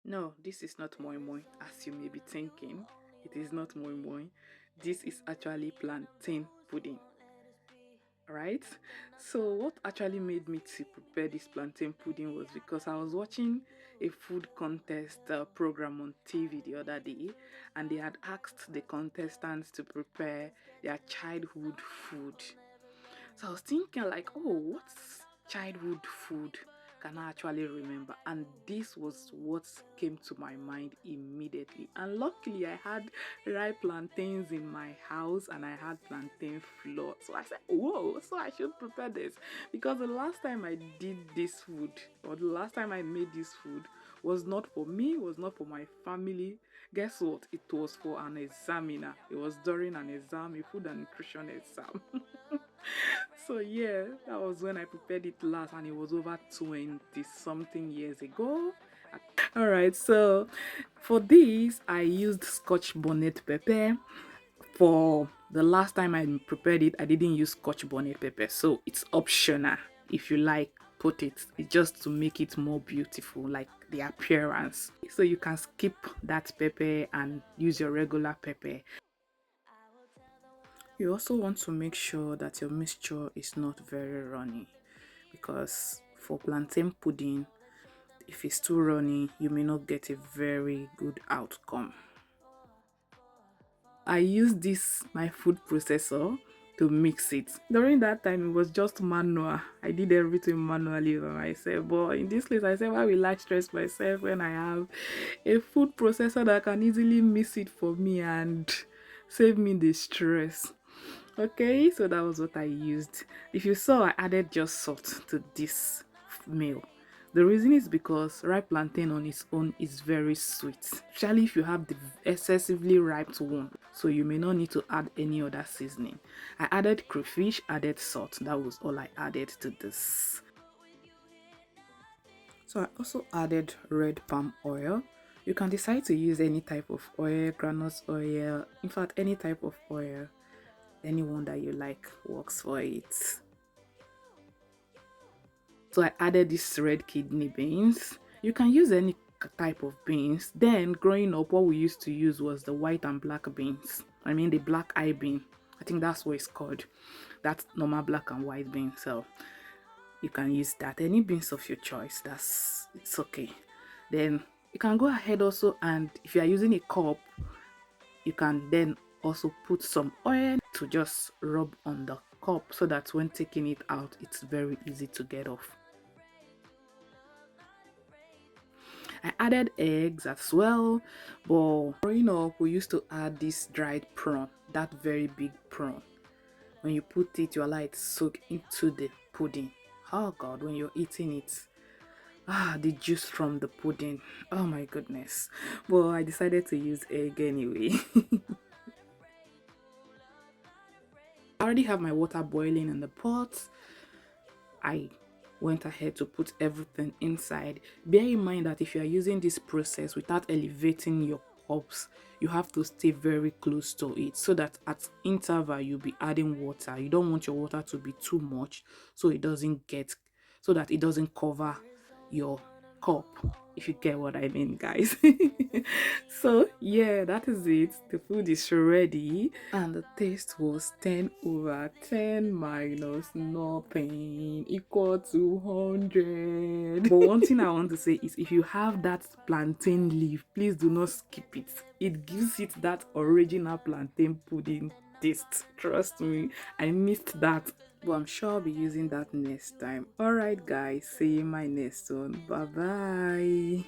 No, this is not moi moi, as you may be thinking. It is not moi moi. This is actually plantain pudding, right? So, what actually made me to prepare this plantain pudding was because I was watching a food contest program on TV the other day, and they had asked the contestants to prepare their childhood food. So I was thinking like, oh, what's childhood food can I actually remember? And this was what came to my mind immediately. And luckily I had ripe plantains in my house and I had plantain flour. So I said, whoa, so I should prepare this. Because the last time I did this food, or the last time I made this food, was not for me, was not for my family. Guess what? It was for an examiner. It was during an exam, a food and nutrition exam. So yeah, that was when I prepared it last, and it was over 20 something years ago. All right, so for this, I used Scotch bonnet pepper. For the last time I prepared it, I didn't use Scotch bonnet pepper, so it's optional. If you like, put it. It's just to make it more beautiful, like the appearance. So you can skip that pepper and use your regular pepper. You also want to make sure that your mixture is not very runny, because for plantain pudding, if it's too runny, you may not get a very good outcome. I use this my food processor to mix it. During that time, it was just manual. I did everything manually by myself. But in this case, I said, why will I stress myself when I have a food processor that can easily mix it for me and save me the stress? Okay, so that was what I used. If you saw, I added just salt to this meal. The reason is because ripe plantain on its own is very sweet, especially if you have the excessively ripe one. So you may not need to add any other seasoning. I added crayfish, added salt. That was all I added to this. So I also added red palm oil. You can decide to use any type of oil, granite oil, in fact, any type of oil. Anyone that you like works for it. So I added these red kidney beans. You can use any type of beans. Then growing up, what we used to use was the white and black beans. I mean the black eye bean. I think that's what it's called. That's normal black and white bean. So you can use that. Any beans of your choice. It's okay. Then you can go ahead also, and if you are using a cup, you can then also put some oil to just rub on the cup so that when taking it out, it's very easy to get off. I added eggs as well, but growing up, we used to add this dried prawn, that very big prawn. When you put it, you allow it to soak into the pudding. Oh God, when you're eating it, the juice from the pudding. Oh my goodness. Well, I decided to use egg anyway. I already have my water boiling in the pot. I went ahead to put everything inside. Bear in mind that if you are using this process without elevating your cups, you have to stay very close to it so that at interval you'll be adding water. You don't want your water to be too much so that it doesn't cover your cup, if you get what I mean, guys. So yeah, that is it. The food is ready, and the taste was 10 over 10 minus nothing equal to 100. But one thing I want to say is, if you have that plantain leaf, please do not skip it. It gives it that original plantain pudding taste. Trust me, I missed that, but I'm sure I'll be using that next time. Alright guys, see you in my next one. Bye bye.